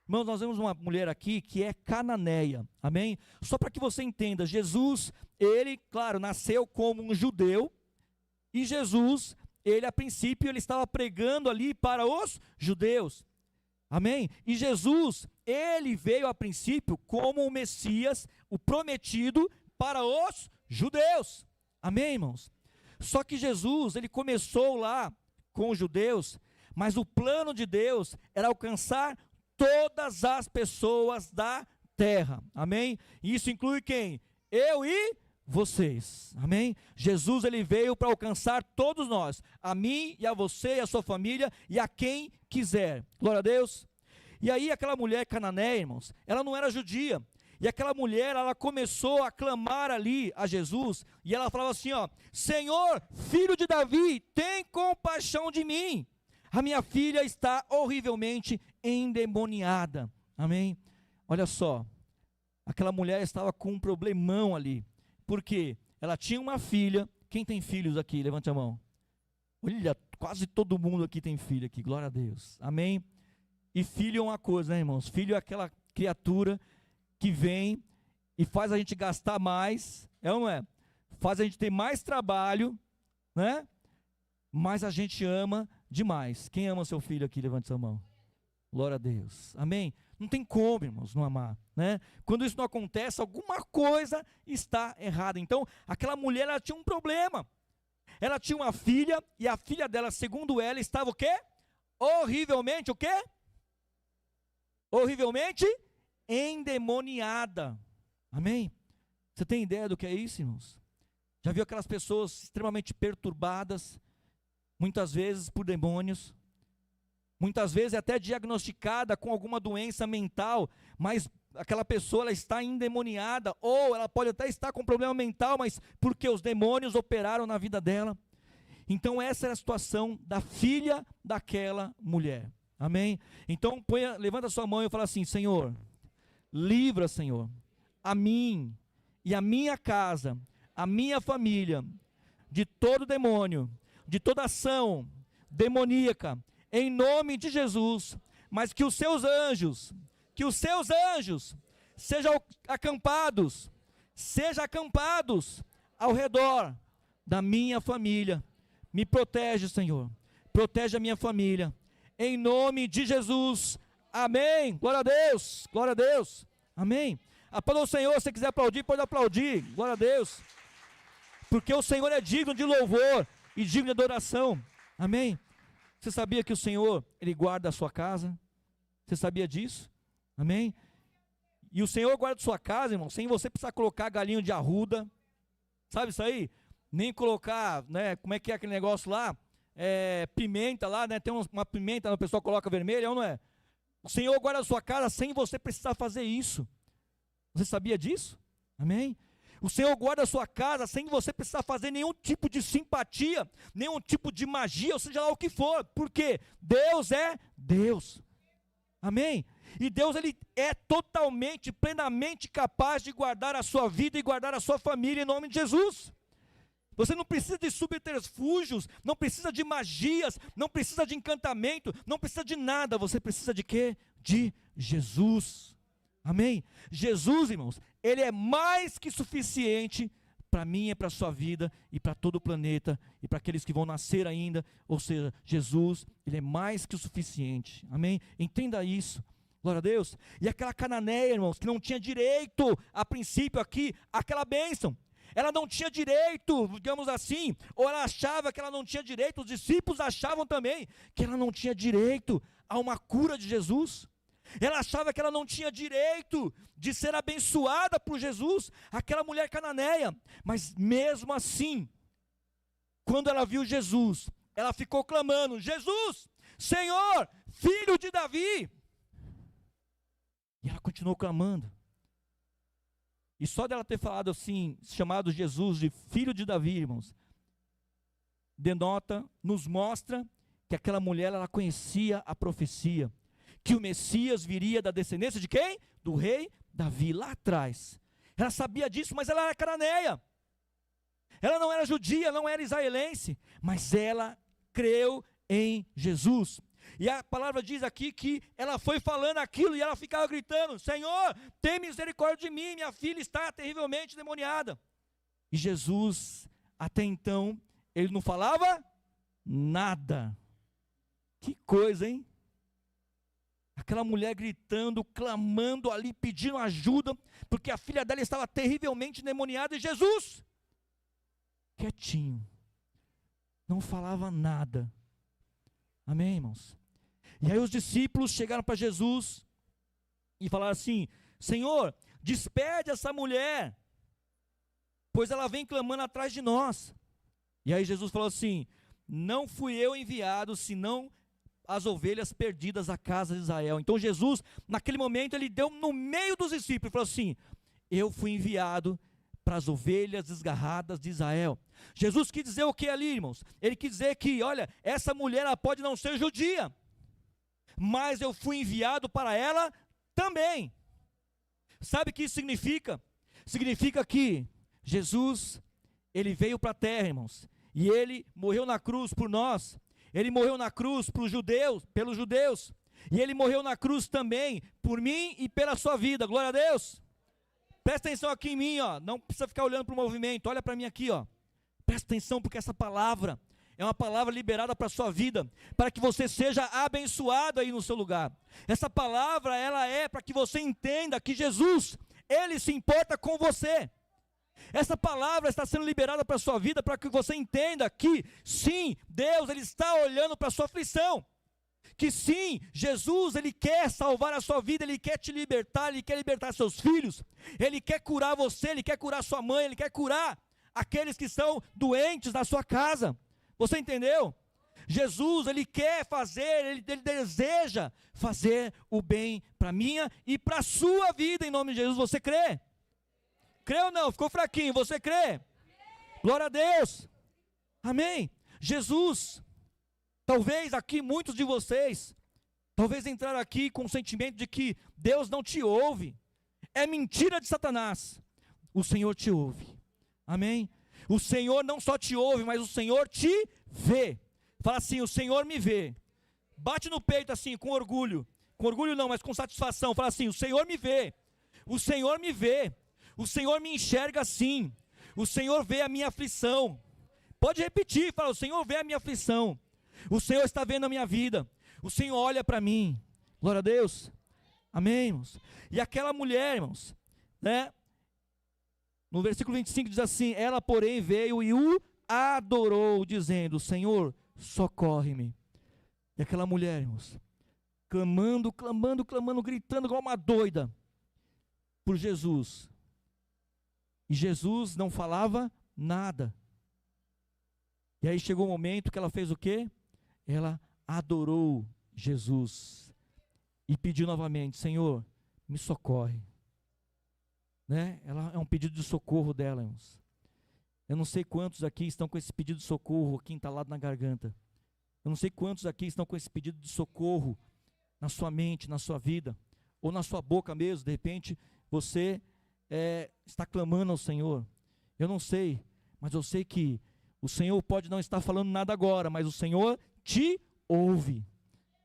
Irmãos, nós vemos uma mulher aqui que é cananeia, amém? Só para que você entenda, Jesus, ele, claro, nasceu como um judeu, e Jesus, ele a princípio, ele estava pregando ali para os judeus, amém? E Jesus, ele veio a princípio como o Messias, o prometido para os judeus, amém, irmãos? Só que Jesus, ele começou lá com os judeus, mas o plano de Deus era alcançar todas as pessoas da terra, amém? E isso inclui quem? Eu e vocês, amém? Jesus, ele veio para alcançar todos nós, a mim e a você e a sua família e a quem quiser, glória a Deus. E aí aquela mulher cananeia, irmãos, ela não era judia, e aquela mulher, ela começou a clamar ali a Jesus, e ela falava assim, ó: Senhor, filho de Davi, tem compaixão de mim, a minha filha está horrivelmente endemoniada, amém? Olha só, aquela mulher estava com um problemão ali, porque ela tinha uma filha. Quem tem filhos aqui? Levante a mão. Olha, quase todo mundo aqui tem filho aqui, glória a Deus, amém? E filho é uma coisa, né, irmãos? Filho é aquela criatura que vem e faz a gente gastar mais, é ou não é? Faz a gente ter mais trabalho, né? Mas a gente ama demais. Quem ama seu filho aqui? Levante sua mão. Glória a Deus, amém? Não tem como, irmãos, não amar, né? Quando isso não acontece, alguma coisa está errada. Então, aquela mulher, ela tinha um problema. Ela tinha uma filha, e a filha dela, segundo ela, estava o quê? Horrivelmente, o quê? Horrivelmente endemoniada, amém? Você tem ideia do que é isso, irmãos? Já viu aquelas pessoas extremamente perturbadas, muitas vezes por demônios, muitas vezes até diagnosticada com alguma doença mental, mas aquela pessoa, ela está endemoniada, ou ela pode até estar com problema mental, mas porque os demônios operaram na vida dela. Então essa era a situação da filha daquela mulher, amém? Então levanta a sua mão e fala assim: Senhor, livra, Senhor, a mim e a minha casa, a minha família, de todo demônio, de toda ação demoníaca, em nome de Jesus. Mas que os seus anjos sejam acampados ao redor da minha família. Me protege, Senhor, protege a minha família, em nome de Jesus, amém. Glória a Deus, glória a Deus, amém. Aplauda o Senhor. Se você quiser aplaudir, pode aplaudir, glória a Deus, porque o Senhor é digno de louvor e digno de adoração, amém. Você sabia que o Senhor, Ele guarda a sua casa? Você sabia disso? Amém? E o Senhor guarda a sua casa, irmão, sem você precisar colocar galinho de arruda, sabe isso aí? Nem colocar, né, como é que é aquele negócio lá? Pimenta lá, né? Tem uma pimenta, o pessoal coloca vermelha, ou não é? O Senhor guarda a sua casa sem você precisar fazer isso. Você sabia disso? Amém? O Senhor guarda a sua casa sem você precisar fazer nenhum tipo de simpatia, nenhum tipo de magia, ou seja lá o que for, porque Deus é Deus, amém? E Deus, Ele é totalmente, plenamente capaz de guardar a sua vida e guardar a sua família em nome de Jesus. Você não precisa de subterfúgios, não precisa de magias, não precisa de encantamento, não precisa de nada. Você precisa de quê? De Jesus, amém? Jesus, irmãos, Ele é mais que suficiente para mim e para a sua vida e para todo o planeta e para aqueles que vão nascer ainda. Ou seja, Jesus, Ele é mais que o suficiente, amém? Entenda isso, glória a Deus. E aquela cananeia, irmãos, que não tinha direito a princípio aqui, aquela bênção, ela não tinha direito, digamos assim, ou ela achava que ela não tinha direito, os discípulos achavam também que ela não tinha direito a uma cura de Jesus. Ela achava que ela não tinha direito de ser abençoada por Jesus, aquela mulher cananeia. Mas mesmo assim, quando ela viu Jesus, ela ficou clamando: Jesus, Senhor, filho de Davi. E ela continuou clamando. E só dela ter falado assim, chamado Jesus de filho de Davi, irmãos, denota, nos mostra que aquela mulher, ela conhecia a profecia, que o Messias viria da descendência de quem? Do rei Davi, lá atrás. Ela sabia disso, mas ela era cananeia. Ela não era judia, não era israelense, mas ela creu em Jesus. E a palavra diz aqui que ela foi falando aquilo e ela ficava gritando: Senhor, tem misericórdia de mim, minha filha está terrivelmente demoniada. E Jesus, até então, ele não falava nada. Que coisa, hein? Aquela mulher gritando, clamando ali, pedindo ajuda, porque a filha dela estava terrivelmente endemoniada, e Jesus, quietinho, não falava nada. Amém, irmãos? E aí os discípulos chegaram para Jesus e falaram assim: Senhor, despede essa mulher, pois ela vem clamando atrás de nós. E aí Jesus falou assim: não fui eu enviado, senão as ovelhas perdidas da casa de Israel. Então Jesus, naquele momento, ele deu no meio dos discípulos e falou assim: eu fui enviado para as ovelhas desgarradas de Israel. Jesus quis dizer o que ali, irmãos? Ele quis dizer que, olha, essa mulher ela pode não ser judia, mas eu fui enviado para ela também. Sabe o que isso significa? Significa que Jesus, ele veio para a terra, irmãos, e ele morreu na cruz por nós. Ele morreu na cruz pelos judeus, e ele morreu na cruz também por mim e pela sua vida. Glória a Deus. Presta atenção aqui em mim, ó. Não precisa ficar olhando para o movimento. Olha para mim aqui, ó. Presta atenção, porque essa palavra é uma palavra liberada para a sua vida, para que você seja abençoado aí no seu lugar. Essa palavra, ela é para que você entenda que Jesus, ele se importa com você. Essa palavra está sendo liberada para a sua vida, para que você entenda que sim, Deus, ele está olhando para a sua aflição. Que sim, Jesus, ele quer salvar a sua vida, ele quer te libertar, ele quer libertar seus filhos, ele quer curar você, ele quer curar sua mãe, ele quer curar aqueles que estão doentes na sua casa. Você entendeu? Jesus, ele quer fazer, ele deseja fazer o bem para a minha e para a sua vida, em nome de Jesus. Você crê? Crê ou não? Ficou fraquinho, você crê? Glória a Deus. Amém. Jesus, talvez aqui muitos de vocês, talvez entraram aqui com o sentimento de que Deus não te ouve. É mentira de Satanás. O Senhor te ouve. Amém? O Senhor não só te ouve, mas o Senhor te vê. Fala assim: o Senhor me vê. Bate no peito assim, com orgulho. Com orgulho não, mas com satisfação. Fala assim: o Senhor me vê. O Senhor me vê. O Senhor me enxerga assim. O Senhor vê a minha aflição. Pode repetir, fala: o Senhor vê a minha aflição. O Senhor está vendo a minha vida. O Senhor olha para mim. Glória a Deus. Amém, irmãos? E aquela mulher, irmãos, né? No versículo 25 diz assim: ela, porém, veio e o adorou, dizendo: Senhor, socorre-me. E aquela mulher, irmãos, clamando, clamando, clamando, gritando igual uma doida por Jesus. E Jesus não falava nada. E aí chegou o momento que ela fez o quê? Ela adorou Jesus e pediu novamente: Senhor, me socorre. Né? Ela é um pedido de socorro dela, irmãos. Eu não sei quantos aqui estão com esse pedido de socorro aqui entalado na garganta. Eu não sei quantos aqui estão com esse pedido de socorro na sua mente, na sua vida, ou na sua boca mesmo. De repente você está clamando ao Senhor. Eu não sei, mas eu sei que o Senhor pode não estar falando nada agora, mas o Senhor te ouve.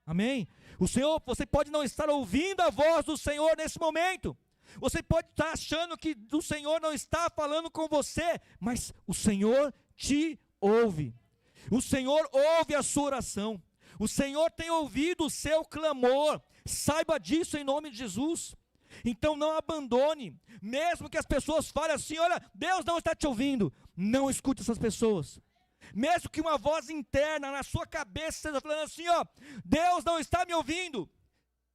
Amém? Você pode não estar ouvindo a voz do Senhor nesse momento. Você pode estar achando que o Senhor não está falando com você, mas o Senhor te ouve. O Senhor ouve a sua oração. O Senhor tem ouvido o seu clamor. Saiba disso em nome de Jesus. Então não abandone, mesmo que as pessoas falem assim: olha, Deus não está te ouvindo. Não escute essas pessoas. Mesmo que uma voz interna na sua cabeça esteja falando assim: ó, Deus não está me ouvindo.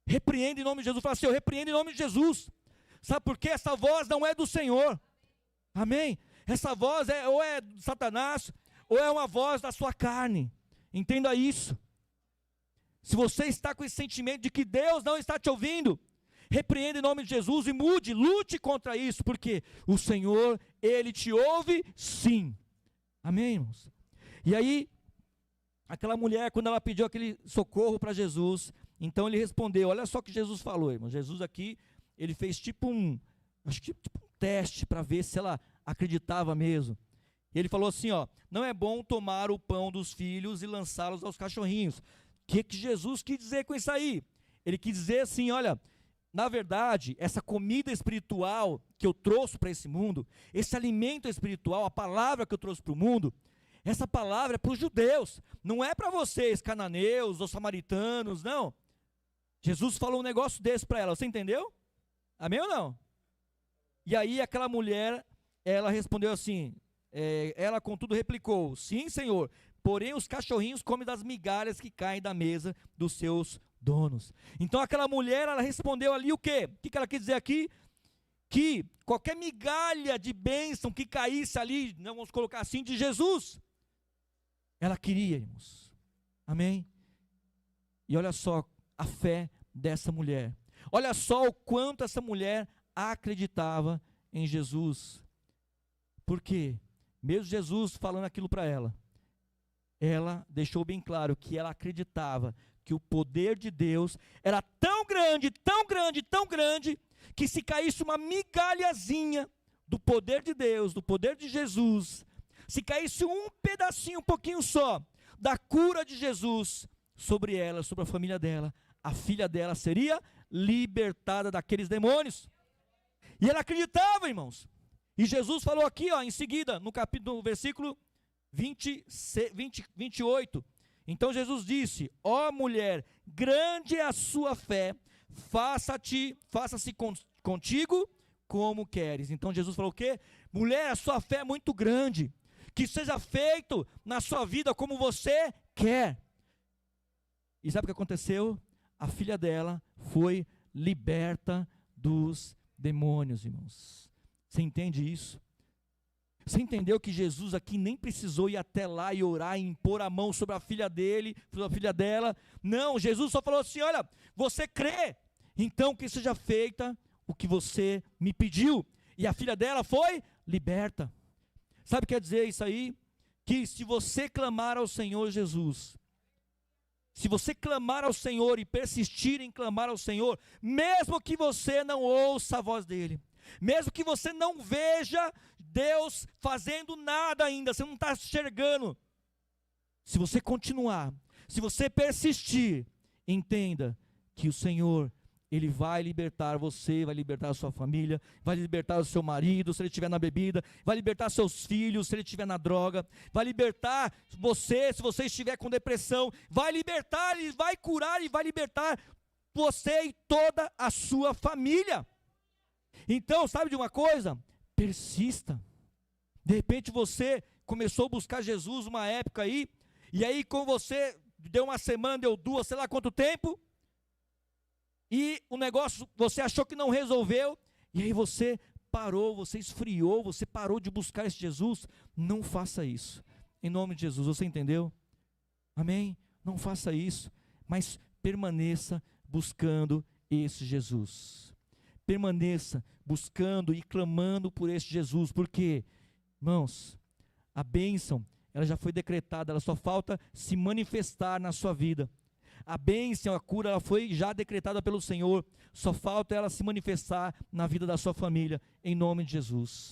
Repreenda em nome de Jesus. Fala assim: eu repreendo em nome de Jesus. Sabe por quê? Essa voz não é do Senhor. Amém? Essa voz ou é de Satanás, ou é uma voz da sua carne. Entenda isso. Se você está com esse sentimento de que Deus não está te ouvindo, repreenda em nome de Jesus e mude, lute contra isso, porque o Senhor, Ele te ouve sim. Amém, irmãos? E aí, aquela mulher, quando ela pediu aquele socorro para Jesus, então ele respondeu. Olha só o que Jesus falou, irmãos. Jesus aqui, ele fez tipo um teste para ver se ela acreditava mesmo. E ele falou assim, ó: não é bom tomar o pão dos filhos e lançá-los aos cachorrinhos. O que Jesus quis dizer com isso aí? Ele quis dizer assim, olha, na verdade, essa comida espiritual que eu trouxe para esse mundo, esse alimento espiritual, a palavra que eu trouxe para o mundo, essa palavra é para os judeus, não é para vocês, cananeus ou samaritanos, não. Jesus falou um negócio desse para ela, você entendeu? Amém ou não? E aí aquela mulher, ela respondeu assim, ela contudo replicou, sim, Senhor, porém os cachorrinhos comem das migalhas que caem da mesa dos seus donos. Então aquela mulher, ela respondeu ali o quê? O que ela quis dizer aqui? Que qualquer migalha de bênção que caísse ali, vamos colocar assim, de Jesus, ela queria, irmãos. Amém? E olha só a fé dessa mulher. Olha só o quanto essa mulher acreditava em Jesus. Por quê? Mesmo Jesus falando aquilo para ela, ela deixou bem claro que ela acreditava que o poder de Deus era tão grande, tão grande, tão grande, que se caísse uma migalhazinha do poder de Deus, do poder de Jesus, se caísse um pedacinho, um pouquinho só, da cura de Jesus sobre ela, sobre a família dela, a filha dela seria libertada daqueles demônios. E ela acreditava, irmãos. E Jesus falou aqui, ó, em seguida, no versículo 28. Então Jesus disse, ó mulher, grande é a sua fé, faça-se contigo como queres. Então Jesus falou o quê? Mulher, a sua fé é muito grande, que seja feito na sua vida como você quer. E sabe o que aconteceu? A filha dela foi liberta dos demônios, irmãos. Você entende isso? Você entendeu que Jesus aqui nem precisou ir até lá e orar e impor a mão sobre a filha dele, sobre a filha dela? Não, Jesus só falou assim, olha, você crê, então que seja feita o que você me pediu. E a filha dela foi liberta. Sabe o que quer dizer isso aí? Que se você clamar ao Senhor Jesus, se você clamar ao Senhor e persistir em clamar ao Senhor, mesmo que você não ouça a voz dele, mesmo que você não veja Deus fazendo nada ainda, você não está enxergando, se você continuar, se você persistir, entenda que o Senhor, Ele vai libertar você, vai libertar a sua família, vai libertar o seu marido, se ele estiver na bebida, vai libertar seus filhos, se ele estiver na droga, vai libertar você, se você estiver com depressão, vai libertar, Ele vai curar e vai libertar você e toda a sua família. Então, sabe de uma coisa? Persista. De repente você começou a buscar Jesus uma época aí, e aí com você, deu uma semana, deu duas, sei lá quanto tempo, e o negócio, você achou que não resolveu, e aí você parou, você esfriou, você parou de buscar esse Jesus. Não faça isso, em nome de Jesus, você entendeu? Amém? Não faça isso, mas permaneça buscando esse Jesus. Permaneça buscando e clamando por esse Jesus, porque, irmãos, a bênção, ela já foi decretada, ela só falta se manifestar na sua vida. A bênção, a cura, ela foi já decretada pelo Senhor, só falta ela se manifestar na vida da sua família, em nome de Jesus.